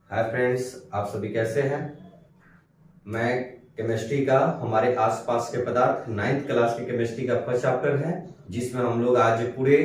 Hi friends, आप सभी कैसे हैं। मैं केमिस्ट्री का हमारे आसपास के पदार्थ 9th क्लास की केमिस्ट्री का फर्स्ट चैप्टर है, जिसमें हम लोग आज पूरे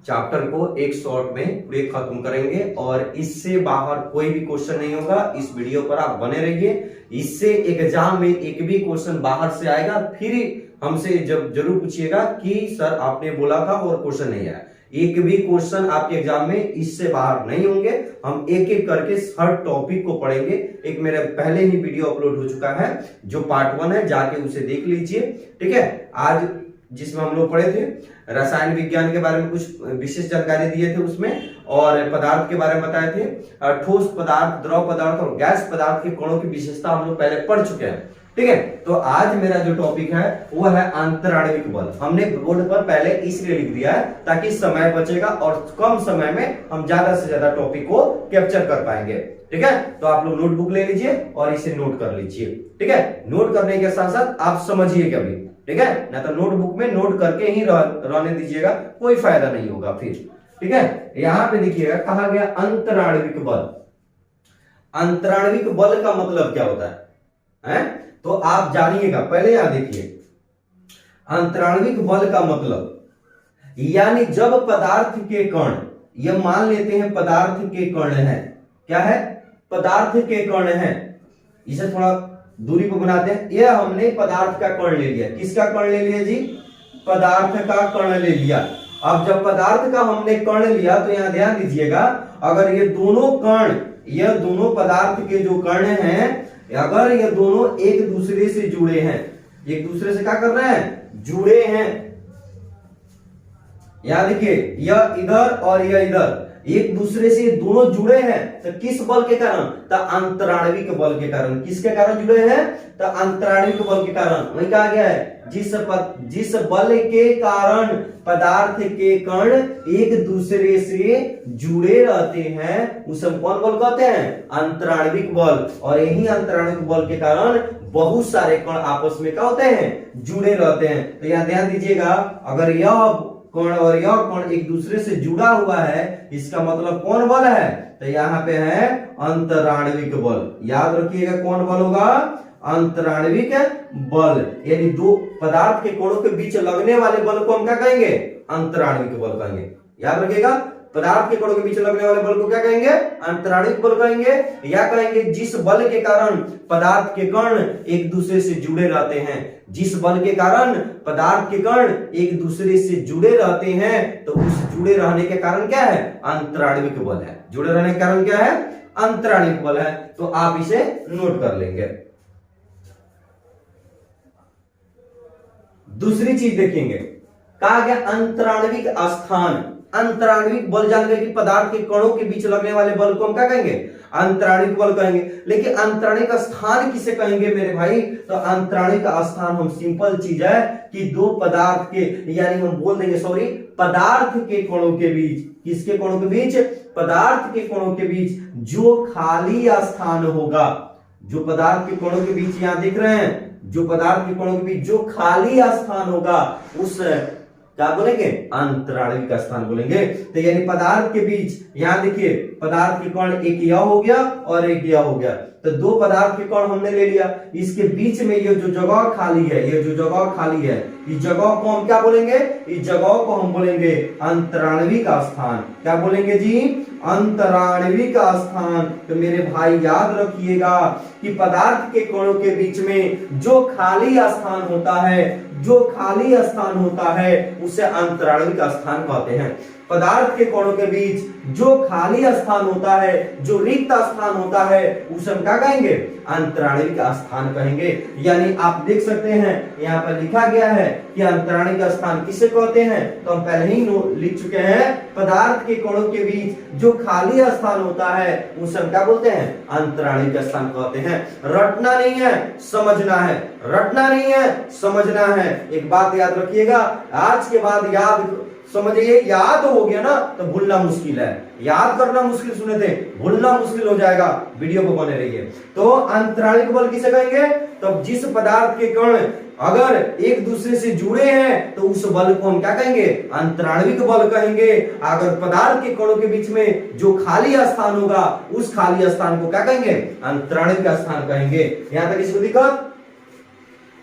चैप्टर को एक शॉट में पूरे खत्म करेंगे और इससे बाहर कोई भी क्वेश्चन नहीं होगा। इस वीडियो पर आप बने रहिए, इससे एग्जाम में एक भी क्वेश्चन बाहर से आएगा फिर हमसे जब जरूर पूछिएगा कि सर आपने बोला था और क्वेश्चन नहीं आया। एक भी क्वेश्चन आपके एग्जाम में इससे बाहर नहीं होंगे। हम एक एक करके हर टॉपिक को पढ़ेंगे। एक मेरे पहले ही वीडियो अपलोड हो चुका है जो पार्ट 1 है, जाके उसे देख लीजिए। ठीक है, आज जिसमें हम लोग पढ़े थे रसायन विज्ञान के बारे में कुछ विशेष जानकारी दिए थे उसमें, और पदार्थ के बारे में बताए थे। ठोस पदार्थ, द्रव पदार्थ और गैस पदार्थ के कणों की विशेषता हम लोग पहले पढ़ चुके हैं। ठीक है, तो आज मेरा जो टॉपिक है वो है अंतराण्विक बल। हमने बोर्ड पर पहले इसलिए लिख दिया है ताकि समय बचेगा और कम समय में हम ज्यादा से ज्यादा टॉपिक को कैप्चर कर पाएंगे। ठीक है, तो आप लोग नोटबुक ले लीजिए और इसे नोट कर लीजिए। ठीक है, नोट करने के साथ साथ आप समझिए कभी। ठीक है, ना तो नोटबुक में नोट करके ही रहने दीजिएगा, कोई फायदा नहीं होगा फिर। ठीक है, यहां पे देखिएगा कहा गया अंतराण्विक बल। अंतराण्विक बल का मतलब क्या होता है? तो आप जानिएगा, पहले यहां देखिए अंतराण्विक बल का मतलब, यानी जब पदार्थ के कण, यह मान लेते हैं पदार्थ के कण है, क्या है? पदार्थ के कण है। इसे थोड़ा दूरी पर बनाते हैं। यह हमने पदार्थ का कण ले लिया। किसका कण ले लिया जी? पदार्थ का कण ले लिया। अब जब पदार्थ का हमने कण लिया तो यहां ध्यान दीजिएगा, अगर ये दोनों कण, यह दोनों पदार्थ के जो कण हैं, अगर ये दोनों एक दूसरे से जुड़े हैं, एक दूसरे से क्या कर रहे हैं? जुड़े हैं। यहां देखिए, यह इधर और यह इधर, एक दूसरे से दोनों जुड़े हैं तो किस बल के कारण? तो अंतराण्विक बल के कारण। किसके कारण जुड़े हैं? तो अंतराण्विक बल के कारण। वही कहा गया है जिस बल के कारण पदार्थ के कण एक दूसरे से जुड़े रहते हैं उसे कौन बल कहते हैं? अंतराण्विक बल। और यही अंतराण्विक बल के कारण बहुत सारे कण आपस में क्या होते हैं? जुड़े रहते हैं। तो यहां ध्यान दीजिएगा, अगर यह कण और यह कण एक दूसरे से जुड़ा हुआ है, इसका मतलब कौन बल है? तो यहाँ पे है अंतराण्विक बल। याद रखिएगा कौन बल होगा? अंतराण्विक बल। यानी दो पदार्थ के कोणों के बीच लगने वाले बल को हम क्या कहेंगे? अंतराण्विक बल कहेंगे। याद रखिएगा, पदार्थ के कोणों के बीच लगने वाले बल को क्या कहेंगे? अंतराण्विक बल कहेंगे। या कहेंगे जिस बल के कारण पदार्थ के कण एक दूसरे से जुड़े रहते हैं। जिस बल के कारण पदार्थ के कण एक दूसरे से जुड़े रहते हैं तो उस जुड़े रहने के कारण क्या है? अंतराण्विक बल है। जुड़े रहने के कारण क्या है? अंतराण्विक बल है। तो आप इसे नोट कर लेंगे। दूसरी चीज देखेंगे, कहा गया अंतराण्विक स्थान। अंतराण्विक बल जान गए कि पदार्थ के कणों के बीच लगने वाले बल को हम क्या कहेंगे? अंतराण्विक बल कहेंगे। लेकिन अंतराण्विक स्थान किसे कहेंगे मेरे भाई? तो अंतराण्विक स्थान हम सिंपल चीज है कि दो पदार्थ के, यानी हम बोल देंगे पदार्थ के कणों के बीच। किसके कणों के बीच? पदार्थ के कणों के बीच जो खाली स्थान होगा, जो पदार्थ के कणों के बीच यहां दिख रहे हैं, जो पदार्थ के कणों के बीच जो खाली स्थान होगा उस क्या बोलेंगे? अंतराण्विक स्थान बोलेंगे। तो यानी पदार्थ के बीच, यहां देखिए पदार्थ के कण एक यह हो गया और एक यह हो गया, तो दो पदार्थ के कण हमने ले लिया। इसके बीच में ये जो जगह खाली है, ये जो जगह खाली है, इस जगह को हम क्या बोलेंगे? इस जगह को हम बोलेंगे अंतराण्विक स्थान। क्या बोलेंगे जी? अंतराण्विक स्थान। तो मेरे भाई याद रखिएगा कि पदार्थ के कणों के बीच में जो खाली स्थान होता है, जो खाली स्थान होता है उसे अंतराण्विक स्थान कहते हैं। पदार्थ के कणों के बीच जो खाली स्थान होता है, जो रिक्त स्थान होता है, उसे हम क्या कहेंगे? अंतराण्विक स्थान कहेंगे। यानी आप देख सकते हैं यहाँ पर लिखा गया है कि अंतराण्विक स्थान किसे कहते हैं, तो हम पहले ही लिख चुके हैं, पदार्थ के कणों के बीच जो खाली स्थान होता है उसे हम क्या बोलते हैं? अंतराण्विक स्थान कहते हैं। रटना नहीं है, समझना है। रटना नहीं है, समझना है। एक बात याद रखिएगा, आज के बाद याद समझिए, याद हो गया ना तो भूलना मुश्किल है, याद करना मुश्किल सुने थे, भूलना मुश्किल हो जाएगा। वीडियो को बने रहिए। तो अंतराणिक बल किसे कहेंगे? तो जिस पदार्थ के कण अगर एक दूसरे से जुड़े हैं तो उस बल को हम क्या कहेंगे? अंतराणविक बल कहेंगे। अगर पदार्थ के कणों के बीच में जो खाली स्थान होगा उस खाली स्थान को क्या कहेंगे? अंतराणविक स्थान कहेंगे। यहां तक इसको दिक्कत?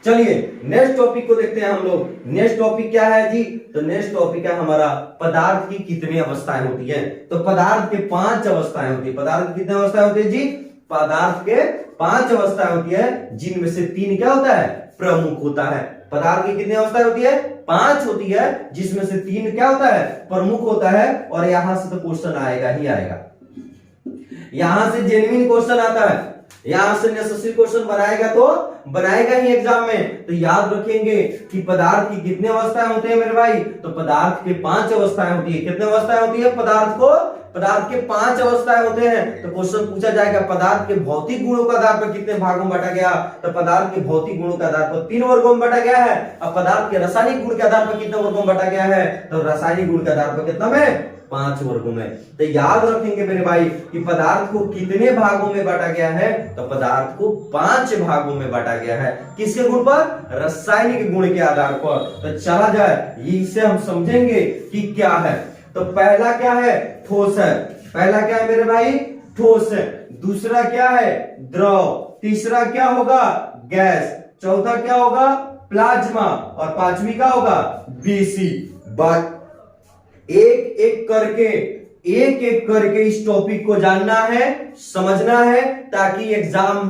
चलिए नेक्स्ट टॉपिक को देखते हैं हम लोग। नेक्स्ट टॉपिक क्या है जी? तो नेक्स्ट टॉपिक है हमारा पदार्थ की कितनी अवस्थाएं होती है। तो पदार्थ के 5 अवस्थाएं होती है। पदार्थ की कितनी अवस्थाएं होती है जी? पदार्थ के 5 अवस्थाएं होती है, जिनमें से 3 क्या होता है? प्रमुख होता है। पदार्थ की कितनी अवस्थाएं होती है? 5 होती है, जिसमें से 3 क्या होता है? प्रमुख होता है। और यहां से तो क्वेश्चन आएगा ही आएगा, यहां से जेन्युइन क्वेश्चन आता है, यहां से नेसेसरी क्वेश्चन बनाएगा ही एग्जाम में। तो याद रखेंगे कि पदार्थ की कितने अवस्थाएं होते हैं मेरे भाई? तो पदार्थ के 5 अवस्थाएं होती है। कितने अवस्थाएं होती है पदार्थ के 5 अवस्थाएं होते हैं। तो क्वेश्चन पूछा जाएगा पदार्थ के भौतिक गुणों का आधार पर कितने भागों में बांटा गया? तो पदार्थ के भौतिक गुणों के आधार पर 3 वर्गों में बांटा गया है। अब पदार्थ के रासायनिक गुण के आधार पर कितने वर्गों में बांटा गया है? तो रासायनिक गुण के आधार पर कितना में? 5 वर्गों में। तो याद रखेंगे मेरे भाई कि पदार्थ को कितने भागों में बांटा गया है? तो पदार्थ को 5 भागों में बांटा गया है। किसके गुण पर? रासायनिक गुण के आधार पर। तो चला जाए, इसे हम समझेंगे कि क्या है। तो पहला क्या है? ठोस है। पहला क्या है मेरे भाई? ठोस है। दूसरा क्या है? द्रव। तीसरा क्या होगा? गैस। चौथा क्या होगा? प्लाज्मा। और पांचवी क्या होगा? बीसी। एक एक करके इस टॉपिक को जानना है, समझना है, ताकि एग्जाम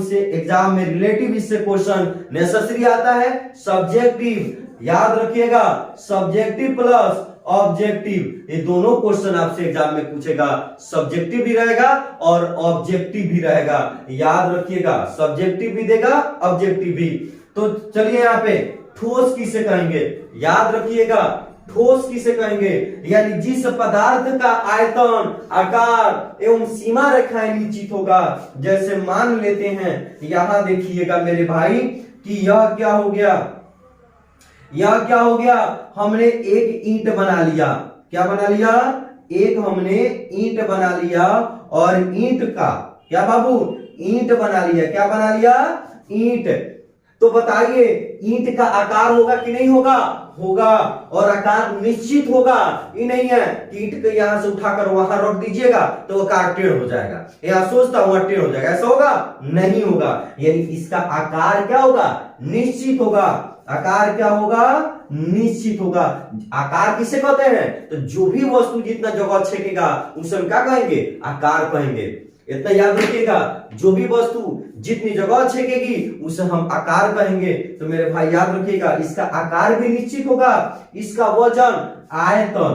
में रिलेटिव इससे क्वेश्चन नेसेसरी आता है। सब्जेक्टिव याद रखिएगा, सब्जेक्टिव प्लस ऑब्जेक्टिव, ये दोनों क्वेश्चन आपसे एग्जाम में पूछेगा। सब्जेक्टिव भी रहेगा और ऑब्जेक्टिव भी रहेगा, याद रखिएगा। सब्जेक्टिव भी देगा, ऑब्जेक्टिव भी। तो चलिए यहाँ पे ठोस किसे कहेंगे? याद रखिएगा, ठोस किसे कहेंगे? यानी जिस पदार्थ का आयतन, आकार एवं सीमा रेखाएं निश्चित होगा। जैसे मान लेते हैं, यहां देखिएगा मेरे भाई कि यह क्या हो गया? हमने एक ईंट बना लिया। क्या बना लिया? एक हमने ईंट बना लिया। और ईंट का क्या बाबू? ईंट बना लिया। क्या बना लिया? ईंट। तो बताइए ईंट का आकार होगा कि नहीं होगा? होगा। और आकार निश्चित होगा। ये नहीं है कि ईंट को यहां से उठाकर वहां रख दीजिएगा तो आकार टेढ़ हो जाएगा, या सोचता हुआ टेढ़ हो जाएगा, ऐसा होगा? नहीं होगा। यानी इसका आकार क्या होगा? निश्चित होगा। आकार क्या होगा? निश्चित होगा। आकार किसे कहते हैं? तो जो भी वस्तु जितना जगह छेकेगा उसे हम क्या कहेंगे? आकार कहेंगे। इतना याद रखिएगा, जो भी वस्तु जितनी जगह छेकेगी उसे हम आकार कहेंगे। तो मेरे भाई याद रखिएगा, इसका आकार भी निश्चित होगा। इसका वजन, आयतन,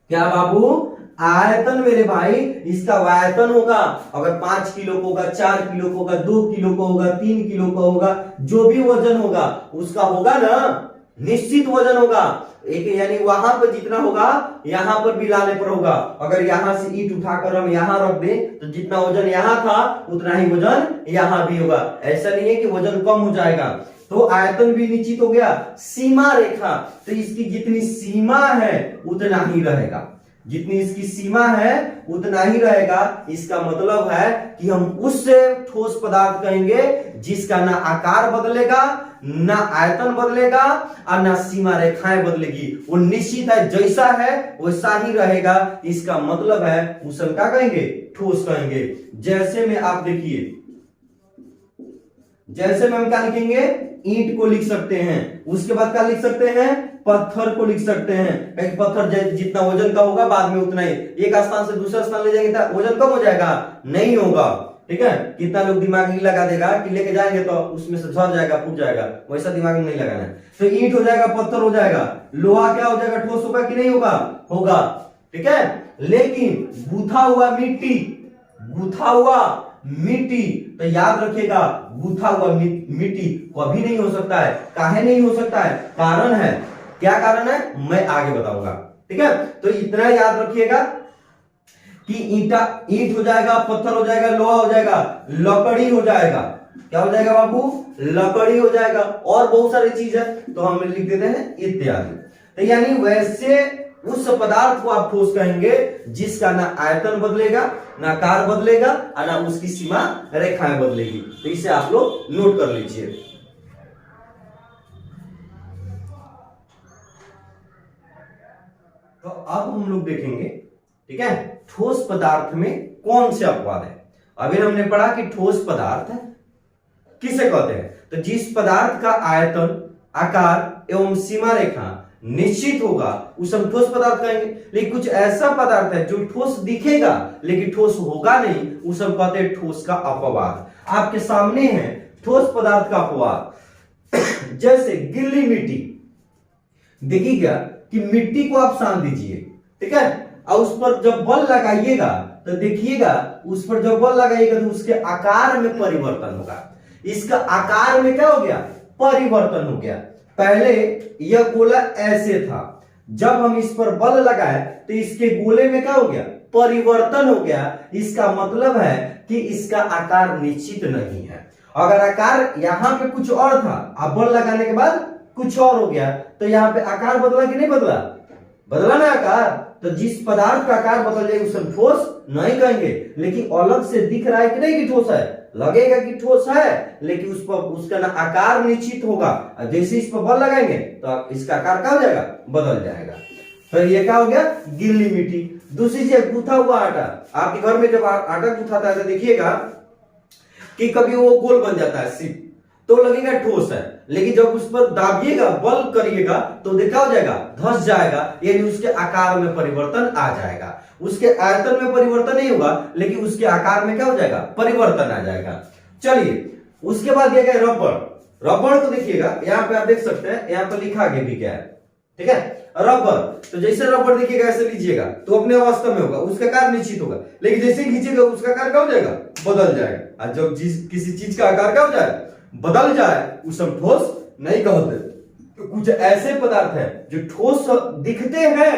क्या बाबू? आयतन मेरे भाई, इसका आयतन होगा। अगर 5 किलो का होगा, 4 किलो का होगा, 2 किलो का होगा, 3 किलो का होगा, जो भी वजन होगा उसका होगा ना, निश्चित वजन होगा। एक यानी वहां पर जितना होगा यहां पर भी लाने पर होगा। अगर यहां से ईंट उठाकर हम यहां रख दें तो जितना वजन यहां था उतना ही वजन यहां भी होगा। ऐसा नहीं है कि वजन कम हो जाएगा। तो आयतन भी निश्चित हो गया। सीमा रेखा, तो इसकी जितनी सीमा है उतना ही रहेगा। जितनी इसकी सीमा है उतना ही रहेगा। इसका मतलब है कि हम उससे ठोस पदार्थ कहेंगे जिसका ना आकार बदलेगा, ना आयतन बदलेगा और ना सीमा रेखाएं बदलेगी। वो निश्चित है, जैसा है वैसा ही रहेगा। इसका मतलब है उसे हम क्या कहेंगे? ठोस कहेंगे। जैसे में आप देखिए, जैसे में हम क्या लिखेंगे? ईंट को लिख सकते हैं। उसके बाद क्या लिख सकते हैं? पत्थर को लिख सकते हैं। एक पत्थर जितना वजन का होगा बाद में उतना ही, एक स्थान से दूसरा स्थान ले जाएंगे तो वजन कम हो जाएगा? नहीं होगा। ठीक है, कितना लोग दिमाग नहीं लगा देगा कि लेके जाएंगे तो उसमें से झड़ जाएगा, फूट जाएगा, वैसा दिमाग में नहीं लगाना है। तो ईंट हो जाएगा, पत्थर हो जाएगा, लोहा क्या हो जाएगा? ठोस होगा कि नहीं होगा? होगा। ठीक है, लेकिन गूथा हुआ मिट्टी, तो याद रखिएगा गूथा हुआ मिट्टी कभी नहीं हो सकता है। काहे नहीं हो सकता है? कारण है। क्या कारण है मैं आगे बताऊंगा। ठीक है, तो इतना याद रखिएगा कि ईंट हो जाएगा, पत्थर हो जाएगा, लोहा हो जाएगा, लकड़ी हो जाएगा। क्या हो जाएगा बाबू? लकड़ी हो जाएगा। और बहुत सारी चीज है तो हम लिख देते हैं इत्यादि। तो यानी वैसे उस पदार्थ को आप ठोस कहेंगे जिसका ना आयतन बदलेगा, ना आकार बदलेगा और ना उसकी सीमा रेखाएं बदलेगी। तो इसे आप लोग नोट कर लीजिए। तो अब हम लोग देखेंगे, ठीक है, ठोस पदार्थ में कौन से अपवाद है। अभी हमने पढ़ा कि ठोस पदार्थ किसे कहते हैं, तो जिस पदार्थ का आयतन, आकार एवं सीमा रेखा निश्चित होगा उसे हम ठोस पदार्थ कहेंगे। लेकिन कुछ ऐसा पदार्थ है जो ठोस दिखेगा लेकिन ठोस होगा नहीं, उसे हम कहते हैं ठोस का अपवाद। आपके सामने है ठोस पदार्थ का अपवाद। जैसे गीली मिट्टी, देखिएगा कि मिट्टी को आप सान दीजिए, ठीक है, और उस पर जब बल लगाइएगा तो देखिएगा उस पर जब बल लगाइएगा तो उसके आकार में परिवर्तन होगा। इसका आकार में क्या हो गया, परिवर्तन हो गया। पहले यह गोला ऐसे था, जब हम इस पर बल लगाए तो इसके गोले में क्या हो गया, परिवर्तन हो गया। इसका मतलब है कि इसका आकार निश्चित नहीं है। अगर आकार यहां पे कुछ और था, अब बल लगाने के बाद कुछ और हो गया, तो यहां पे आकार बदला कि नहीं बदला, बदला ना आकार। तो जिस पदार्थ का आकार बदल जाए उसे ठोस नहीं कहेंगे। लेकिन अलग से दिख रहा है कि नहीं कि ठोस है, लगेगा कि ठोस है, लेकिन उस पर उसका ना आकार निश्चित होगा। जैसे इस पर बल लगाएंगे तो इसका आकार क्या हो जाएगा, बदल जाएगा। तो ये क्या हो गया, गीली मिट्टी। दूसरी चीज गूथा हुआ आटा। आपके घर में जब आटा गूथाता है तो देखिएगा कि कभी वो गोल बन जाता है सिर्फ, तो लगेगा ठोस है, लेकिन जब उस पर दाबिएगा, बल करिएगा तो देखा हो जाएगा, धंस जाएगा, यानी उसके आकार में परिवर्तन आ जाएगा। उसके आयतन में परिवर्तन नहीं होगा लेकिन उसके आकार में क्या हो जाएगा, परिवर्तन आ जाएगा। चलिए उसके बाद दिया गया रबर। रबर को देखिएगा, यहाँ पे आप देख सकते हैं, यहाँ पे लिखा आगे भी क्या है, ठीक है, रबर। तो जैसे रबर देखिएगा ऐसे लीजिएगा तो अपने अवस्था में होगा, उसका आकार निश्चित होगा, लेकिन जैसे खींचेगा उसका आकार क्या हो जाएगा, बदल जाएगा। और जब किसी चीज का आकार क्या हो जाए, बदल जाए, उसे हम ठोस नहीं कहते। तो कुछ ऐसे पदार्थ है जो ठोस दिखते हैं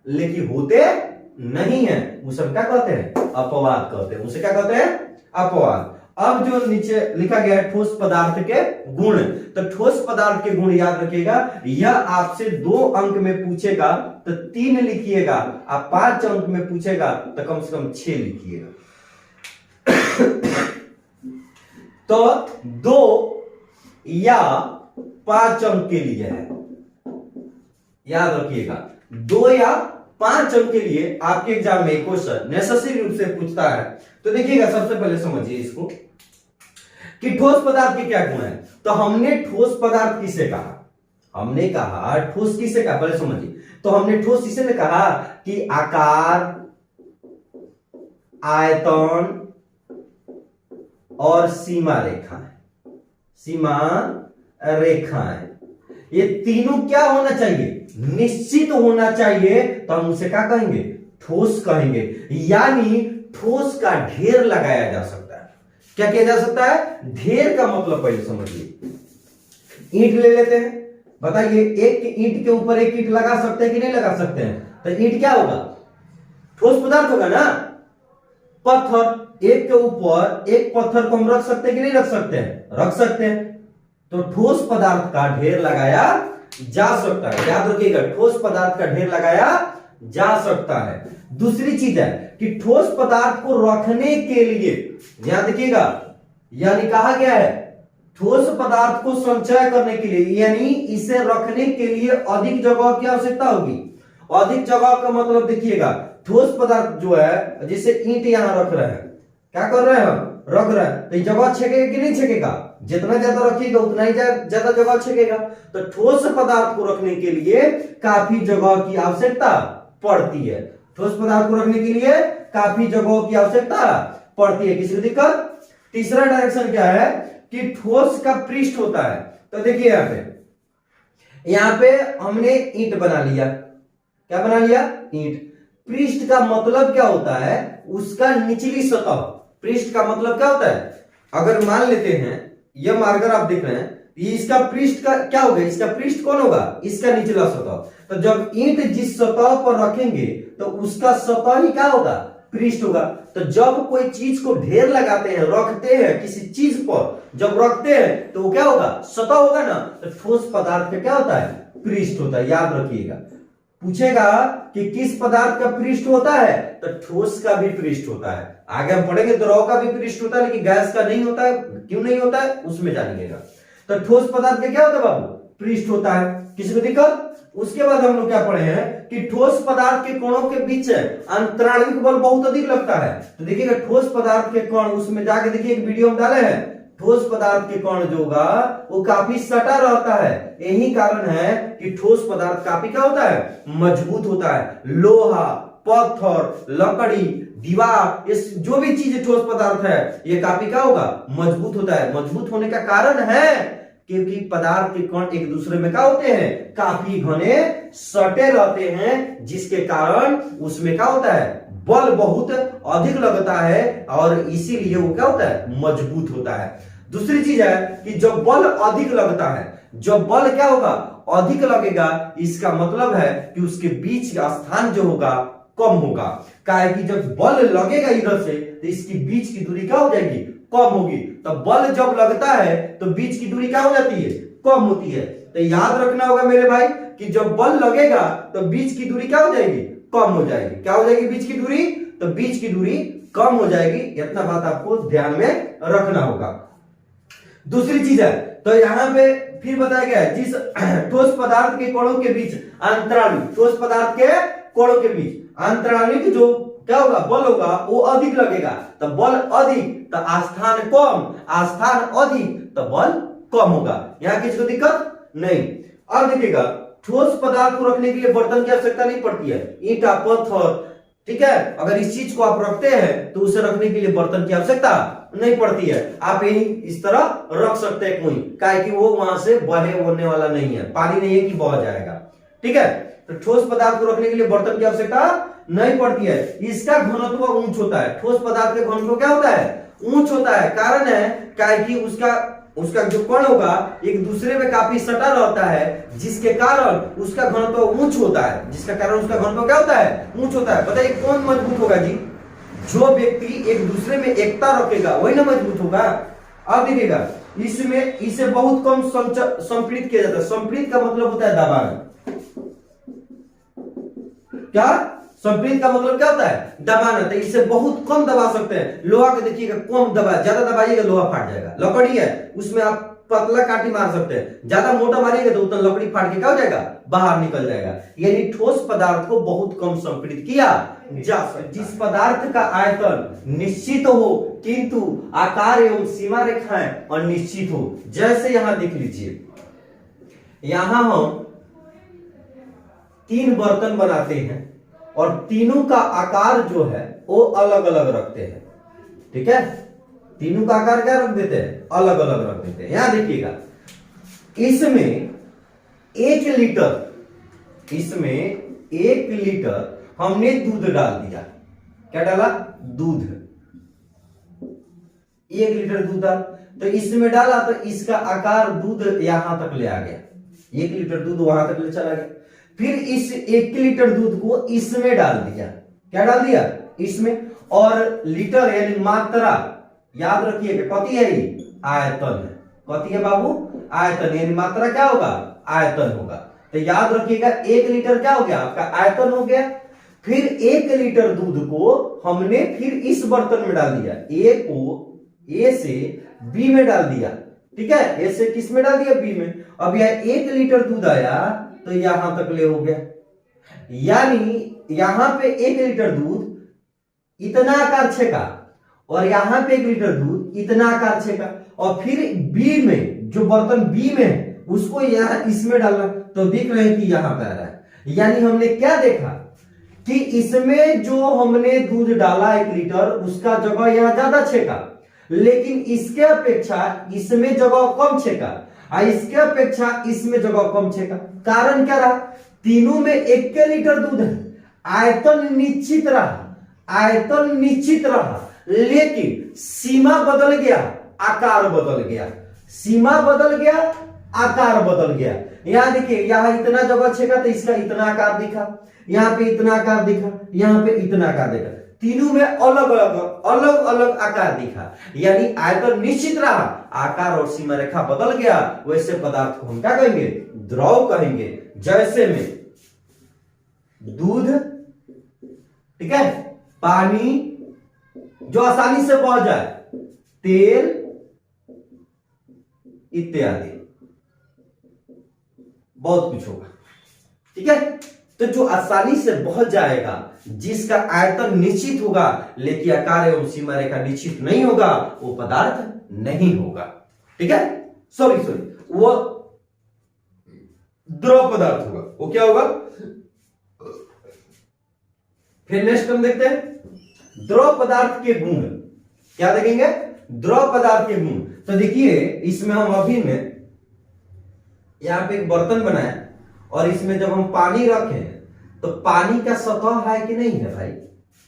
लेकिन होते नहीं है, उसे हम क्या कहते हैं, अपवाद कहते हैं। उसे क्या कहते हैं, अपवाद। अब जो नीचे लिखा गया है ठोस पदार्थ के गुण, तो ठोस पदार्थ के गुण याद रखिएगा। यह आपसे 2 अंक में पूछेगा तो 3 लिखिएगा, आप 5 अंक में पूछेगा तो कम से कम 6 लिखिएगा। तो 2 या 5 अंक के लिए है, याद रखिएगा। 2 या 5 अंक के लिए आपके एग्जाम में क्वेश्चन नेसेसरी रूप से पूछता है। तो देखिएगा, सबसे पहले समझिए इसको कि ठोस पदार्थ के क्या गुण है। तो हमने ठोस पदार्थ किसे कहा, हमने कहा ठोस किसे कहा, पहले समझिए। तो हमने ठोस इसे कहा कि आकार, आयतन और सीमा रेखाएं, सीमा रेखाएं, ये तीनों क्या होना चाहिए, निश्चित होना चाहिए। तो हम उसे क्या कहेंगे, ठोस कहेंगे। यानी ठोस का ढेर लगाया जा सकता है। क्या किया जा सकता है, ढेर का मतलब पहले समझिए। ईंट ले लेते हैं, बताइए एक ईंट के ऊपर एक ईंट लगा सकते हैं कि नहीं लगा सकते हैं। तो ईंट क्या होगा, ठोस पदार्थ होगा ना। पत्थर, एक के ऊपर एक पत्थर को हम रख सकते हैं कि नहीं रख सकते हैं, रख सकते हैं। तो ठोस पदार्थ का ढेर लगाया जा सकता है, याद रखिएगा, ठोस पदार्थ का ढेर लगाया जा सकता है। दूसरी चीज है कि ठोस पदार्थ को रखने के लिए, ध्यान देखिएगा, यानी कहा गया है ठोस पदार्थ को संचय करने के लिए, यानी इसे रखने के लिए अधिक जगह की आवश्यकता होगी। अधिक जगह का मतलब देखिएगा, ठोस पदार्थ जो है, जैसे ईंट यहां रख रहे हैं, क्या कर रहे हैं हम, रख रहे हैं, तो जगह छेकेगा कि नहीं छेकेगा, जितना ज्यादा रखिएगा उतना ही ज्यादा जगह छेकेगा। तो ठोस पदार्थ को रखने के लिए काफी जगह की आवश्यकता पड़ती है। ठोस पदार्थ को रखने के लिए काफी जगहों की आवश्यकता पड़ती है। किसी दिक्कत। तीसरा डायरेक्शन क्या है कि ठोस का पृष्ठ होता है। तो देखिए यहां पे हमने ईंट बना लिया, क्या बना लिया, ईंट। पृष्ठ का मतलब क्या होता है, उसका निचली सतह। पृष्ठ का मतलब क्या होता है, अगर मान लेते हैं यह मार्कर आप देख रहे हैं, ये इसका पृष्ठ का क्या होगा, इसका पृष्ठ कौन होगा, इसका निचला सतह। तो जब ईंट जिस सतह पर रखेंगे तो उसका सतह ही क्या होगा, पृष्ठ होगा। तो जब कोई चीज को ढेर लगाते हैं, रखते हैं किसी चीज पर, जब रखते हैं तो वो क्या होगा, सतह होगा ना। तो ठोस पदार्थ का क्या होता है, पृष्ठ होता है, याद रखिएगा। पूछेगा कि किस पदार्थ का पृष्ठ होता है, तो ठोस का भी पृष्ठ होता है। आगे हम पढ़ेंगे द्रव का भी पृष्ठ होता है, लेकिन गैस का नहीं होता है। क्यों नहीं होता है उसमें जानिएगा। तो ठोस पदार्थ का क्या होता है बाबू, पृष्ठ होता है। किसी को दिक्कत? उसके बाद हम लोग क्या पढ़े हैं कि ठोस पदार्थ के कणों के बीच अंतराणविक बल बहुत अधिक लगता है। तो देखिएगा ठोस पदार्थ के कण, उसमें जाके देखिए एक वीडियो हम डाले हैं, ठोस पदार्थ के कण जो होगा वो काफी सटा रहता है। यही कारण है कि ठोस पदार्थ काफी क्या होता है, मजबूत होता है। लोहा, पत्थर, लकड़ी, दीवार, इस जो भी चीज ठोस पदार्थ है ये काफी क्या होगा, मजबूत होता है। मजबूत होने का कारण है क्योंकि पदार्थ के कण एक दूसरे में क्या होते हैं, काफी घने सटे रहते हैं, जिसके कारण उसमें क्या होता है, बल बहुत अधिक लगता है और इसीलिए वो क्या होता है, मजबूत होता है। दूसरी चीज है कि जब बल अधिक लगता है, जब बल क्या होगा, अधिक लगेगा, इसका मतलब है कि उसके बीच का स्थान जो होगा कम होगा। काहे कि जब बल लगेगा इधर से तो इसकी बीच की दूरी क्या हो जाएगी, कम होगी। तो बल जब लगता है तो बीच की दूरी क्या हो जाती है, कम होती है। तो याद रखना होगा मेरे भाई कि जब बल लगेगा तो बीच की दूरी क्या हो जाएगी, कम हो जाएगी। क्या हो जाएगी बीच की दूरी, तो बीच की दूरी कम हो जाएगी। इतना बात आपको ध्यान में रखना होगा। दूसरी चीज है, तो यहां पे फिर बताया गया है जिस ठोस पदार्थ के कणों के बीच अंतराणु, ठोस पदार्थ के कणों के बीच अंतराणु जो क्या होगा, बल होगा वो अधिक लगेगा। तो बल अधिक तो आस्थान कम, आस्थान अधिक तो बल कम होगा। यहां किसी को दिक्कत नहीं। अब देखिएगा ठोस पदार्थ को रखने के लिए बर्तन की आवश्यकता नहीं पड़ती है, ईंटा, पत्थर, ठीक है। अगर इस चीज को आप रखते हैं तो उसे रखने के लिए बर्तन की आवश्यकता नहीं पड़ती है। आप यही इस तरह रख सकते हैं कोई, काहे कि वो वहां से बहे होने वाला नहीं है, पानी नहीं है कि बह जाएगा, ठीक है। तो ठोस पदार्थ को रखने के लिए बर्तन की आवश्यकता नहीं पड़ती है। इसका घनत्व ऊंच होता है, ठोस पदार्थ का घनत्व क्या होता है, ऊंच होता है। कारण है काहे कि उसका जो कण होगा एक दूसरे में काफी सटा रहता है, जिसके कारण उसका घनत्व ऊंच होता है, जिसका कारण उसका घनत्व क्या होता है, ऊंच होता है। बताइए कौन मजबूत होगा जी, जो व्यक्ति एक दूसरे में एकता रखेगा वही ना मजबूत होगा। अब देखिएगा इसमें इसे बहुत कम संपीड़ित किया जाता है। संपीड़ित का मतलब होता है दबाना। क्या संपीड़ित का मतलब क्या होता है, दबाना। तो इसे बहुत कम दबा सकते हैं। लोहा को देखिएगा कम दबा, ज्यादा दबाइएगा लोहा फाट जाएगा। लकड़ी है उसमें आप पतला काटी मार सकते हैं, ज्यादा मोटा मारिएगा तो उतना लकड़ी फाट के क्या हो जाएगा, बाहर निकल जाएगा। यानी ठोस पदार्थ को बहुत कम संपीड़ित किया जा सकता है। जिस पदार्थ का आयतन निश्चित हो किंतु आकार एवं सीमा रेखाएं अनिश्चित हो, जैसे यहां देख लीजिए, यहां हम 3 बर्तन बनाते हैं और तीनों का आकार जो है वो अलग अलग रखते हैं, ठीक है। तीनों का आकार क्या रख देते हैं, अलग अलग रख देते हैं। यहां देखिएगा इसमें 1 लीटर हमने दूध डाल दिया। क्या डाला, दूध, 1 लीटर दूध डाल, तो इसमें डाला तो इसका आकार दूध यहां तक ले आ गया, 1 लीटर दूध वहां तक ले चला गया। फिर इस 1 लीटर दूध को इसमें डाल दिया। क्या डाल दिया, इसमें। और लीटर यानी मात्रा याद रखिएगा, कति है ये, आयतन है। कति है बाबू, आयतन, यानी मात्रा क्या होगा, आयतन होगा। तो याद रखिएगा 1 लीटर क्या हो गया, आपका आयतन हो गया। फिर 1 लीटर दूध को हमने फिर इस बर्तन में डाल दिया, ए से बी में डाल दिया, ठीक है। ए से किस में डाल दिया, बी में। अब यह 1 लीटर दूध आया तो यहां तक ले हो गया, यानी यहां पे 1 लीटर दूध इतना आकार छेका और यहां पे 1 लीटर दूध इतना आकार छेका। और फिर बी में, जो बर्तन बी में है उसको यहां इसमें डालना, तो देख रहे हैं कि यहां पे आ रहा है। यानी हमने क्या देखा कि इसमें जो हमने दूध डाला 1 लीटर, उसका जगह यहां ज्यादा छेका, लेकिन इसके अपेक्षा इसमें जगह कम छेका, इसके अपेक्षा इसमें जगह कम छेका। कारण क्या रहा, तीनों में 1 लीटर दूध है, आयतन निश्चित रहा, आयतन निश्चित रहा, लेकिन सीमा बदल गया, आकार बदल गया, सीमा बदल गया, आकार बदल गया। यहां देखिए, यहां इतना जगह छेका तो इसका इतना आकार दिखा, यहां पे इतना आकार दिखा, यहां पे इतना आकार दिखा। तीनों में अलग अलग आकार दिखा, यानी आयतन निश्चित रहा, आकार और सीमा रेखा बदल गया। वैसे पदार्थ को हम क्या कहेंगे, द्रव कहेंगे। जैसे में दूध, ठीक है, पानी जो आसानी से बह जाए, तेल इत्यादि, बहुत कुछ होगा, ठीक है। तो जो आसानी से बह जाएगा, जिसका आयतन निश्चित होगा लेकिन आकार एवं सीमा रेखा निश्चित नहीं होगा, वो पदार्थ नहीं होगा, ठीक है। सॉरी वो द्रव पदार्थ होगा। वो क्या होगा? फिर नेक्स्ट हम देखते हैं द्रव पदार्थ के गुण। क्या देखेंगे? द्रव पदार्थ के गुण। तो देखिए इसमें हम अभी में यहां पे एक बर्तन बनाए और इसमें जब हम पानी रखें तो पानी का सतह है कि नहीं है भाई?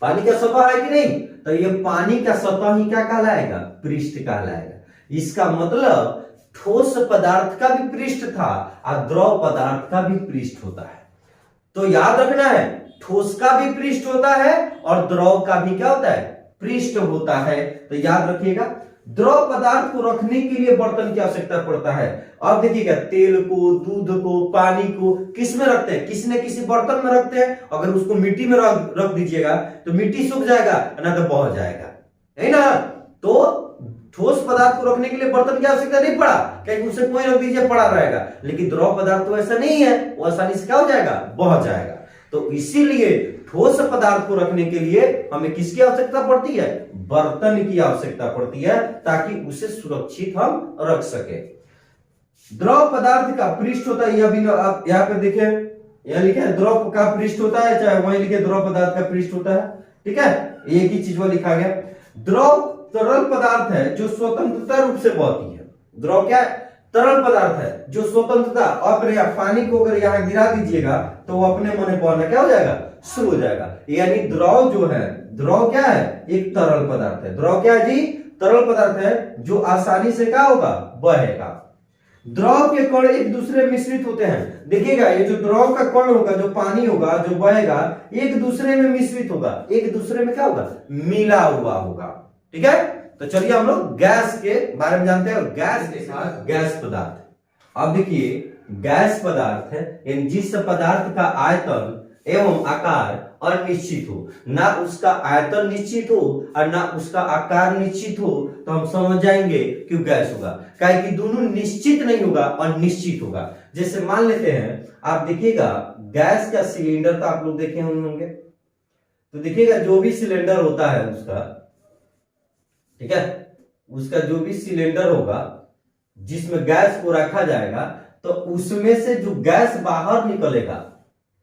पानी का सतह है कि नहीं? तो ये पानी का सतह ही क्या कहलाएगा? पृष्ठ कहलाएगा। इसका मतलब ठोस पदार्थ का भी पृष्ठ था और द्रव पदार्थ का भी पृष्ठ होता है। तो याद रखना है, ठोस का भी पृष्ठ होता है और द्रव का भी क्या होता है? पृष्ठ होता है। तो याद रखिएगा, द्रव पदार्थ को रखने के लिए बर्तन की आवश्यकता पड़ता है। अब देखिएगा, तेल को, दूध को, पानी को किस में रखते हैं? किसी न किसी बर्तन में रखते हैं। अगर उसको मिट्टी में रख दीजिएगा तो मिट्टी सूख जाएगा, ना तो बह जाएगा, है ना। तो ठोस पदार्थ को रखने के लिए बर्तन की आवश्यकता नहीं पड़ा, क्योंकि उसे कोई रख दीजिए पड़ा रहेगा। लेकिन द्रव पदार्थ तो ऐसा नहीं है, वो आसानी से क्या हो जाएगा? बह जाएगा। तो इसीलिए ठोस पदार्थ को रखने के लिए हमें किसकी आवश्यकता पड़ती है? बर्तन की आवश्यकता पड़ती है, ताकि उसे सुरक्षित हम रख सके। द्रव पदार्थ का पृष्ठ होता है, यह भी आप यहाँ पे देखें, यह लिखा है द्रव का पृष्ठ होता है, चाहे वहीं लिखे द्रव पदार्थ का पृष्ठ होता है, ठीक है। एक ही चीज वो लिखा गया। द्रव तरल पदार्थ है जो स्वतंत्रता रूप से बहती है। द्रव क्या है? तरल पदार्थ है जो स्वतंत्रता, अगर या पानी को अगर यहां गिरा दीजिएगा तो वो अपने मन बहना क्या हो जाएगा? शुरू हो जाएगा। यानी द्रव जो है, द्रव क्या है? एक तरल पदार्थ है। द्रव क्या है जी? तरल पदार्थ है जो आसानी से क्या होगा? बहेगा। द्रव के कण एक दूसरे में मिश्रित होते हैं। देखिएगा, ये जो द्रव का कण होगा, जो पानी होगा, जो बहेगा, एक दूसरे में मिश्रित होगा, एक दूसरे में क्या होगा? मिला हुआ होगा, ठीक है। तो चलिए हम लोग गैस के बारे में जानते हैं। गैस के साथ गैस पदार्थ। अब देखिए, गैस पदार्थ है यानी जिस पदार्थ का आयतन एवं आकार अनिश्चित हो, ना उसका आयतन निश्चित हो और ना उसका आकार निश्चित हो, तो हम समझ जाएंगे कि गैस होगा। क्या कि दोनों निश्चित नहीं होगा और निश्चित होगा। जैसे मान लेते हैं, आप देखिएगा गैस का सिलेंडर तो आप लोग देखे होंगे। तो देखिएगा जो भी सिलेंडर होता है उसका, ठीक है, उसका जो भी सिलेंडर होगा जिसमें गैस को रखा जाएगा, तो उसमें से जो गैस बाहर निकलेगा,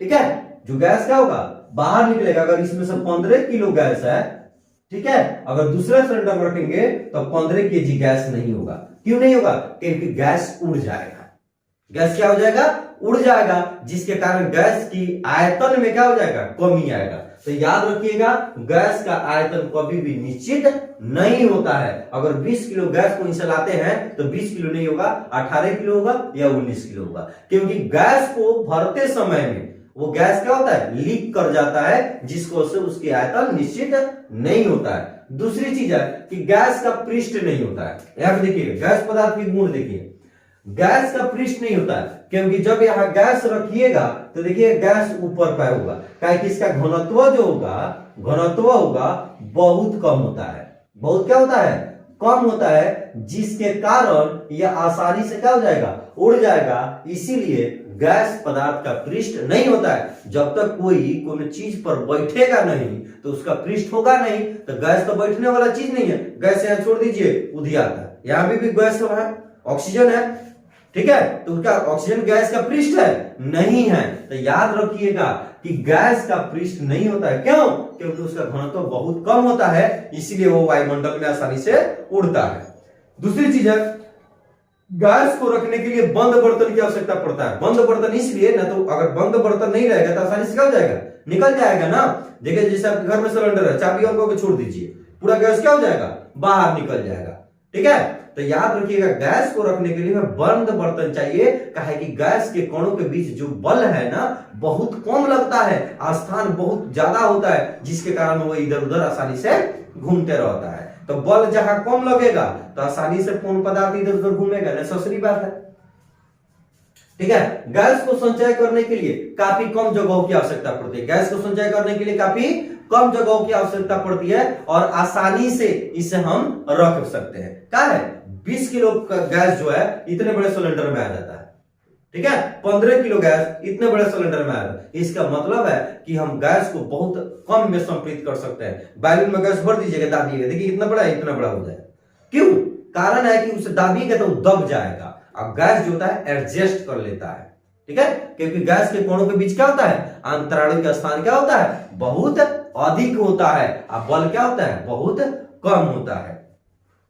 ठीक है, जो गैस क्या होगा? बाहर निकलेगा। अगर इसमें से 15 किलो गैस है, ठीक है, अगर दूसरा सिलेंडर में रखेंगे तो 15 केजी गैस नहीं होगा। क्यों नहीं होगा? क्योंकि गैस उड़ जाएगा। गैस क्या हो जाएगा? उड़ जाएगा, जिसके कारण गैस की आयतन में क्या हो जाएगा? कमी आएगा। तो याद रखिएगा, गैस का आयतन कभी भी निश्चित नहीं होता है। अगर 20 किलो गैस को लाते हैं तो 20 किलो नहीं होगा, 18 किलो होगा या 19 किलो होगा। क्योंकि गैस को भरते समय में वो गैस क्या होता है? लीक कर जाता है, जिसको से उसकी आयतन निश्चित नहीं होता है। दूसरी चीज है कि गैस का पृष्ठ नहीं होता है। यहां पे देखिए, गैस पदार्थ के गुण देखिए, गैस का पृष्ठ नहीं होता है, क्योंकि जब यहां गैस रखिएगा तो देखिए गैस ऊपर पे होगा। क्या कि इसका घनत्व जो होगा, घनत्व होगा बहुत कम होता है। बहुत क्या होता है? कम होता है, जिसके कारण यह आसानी से क्या हो जाएगा? उड़ जाएगा। इसीलिए गैस पदार्थ का पृष्ठ नहीं होता है। जब तक कोई चीज पर बैठेगा नहीं तो उसका पृष्ठ होगा नहीं। तो गैस तो बैठने वाला चीज नहीं है। गैस यहाँ छोड़ दीजिए, उधियाता है। यहाँ भी गैस है, ऑक्सीजन है, ठीक है, तो उसका ऑक्सीजन गैस का पृष्ठ है? नहीं है। तो याद रखिएगा कि गैस का पृष्ठ नहीं होता है। क्यों? क्योंकि उसका घनत्व बहुत कम होता है, इसीलिए वो वायुमंडल में आसानी से उड़ता है। दूसरी चीज है, गैस को रखने के लिए बंद बर्तन की आवश्यकता पड़ता है। बंद बर्तन इसलिए, ना तो अगर बंद बर्तन नहीं रहेगा तो आसानी से क्या हो जाएगा? निकल जाएगा ना। देखिए जैसे आपके घर में सिलेंडर है, चाबी ऑन करके छोड़ दीजिए, पूरा गैस क्या हो जाएगा? बाहर निकल जाएगा, ठीक है। तो याद रखिएगा, गैस को रखने के लिए हमें बंद बर्तन चाहिए। कहे कि गैस के कणों के बीच जो बल है ना, बहुत कम लगता है, स्थान बहुत ज्यादा होता है, जिसके कारण वो इधर उधर आसानी से घूमते रहता है। तो बल जहां कम लगेगा तो आसानी से कौन पदार्थ इधर उधर घूमेगा, नेसेसरी बात है। ठीक है। गैस को संचय करने के लिए काफी कम जगहों की आवश्यकता पड़ती है। गैस को संचय करने के लिए काफी कम जगहों की आवश्यकता पड़ती है और आसानी से इसे हम रख सकते हैं। क्या है, 20 किलो का गैस जो है इतने बड़े सिलेंडर में आ जाता है। ठीक है, 15 किलो गैस इतने बड़े सिलेंडर में आ जाता है। इसका मतलब है कि हम गैस को बहुत कम में संपीड़ित कर सकते हैं। बैलून में गैस भर दीजिएगा, दाबिएगा, देखिए इतना बड़ा है, इतना बड़ा हो जाए। क्यों? कारण है कि उसे दाबिएगा तो दब जाएगा। अब गैस जो होता है एडजस्ट कर लेता है। ठीक है, क्योंकि गैस के कोणों के बीच क्या होता है, अंतराणु का स्थान क्या होता है, बहुत अधिक होता है। अब बल क्या होता है, बहुत कम होता है।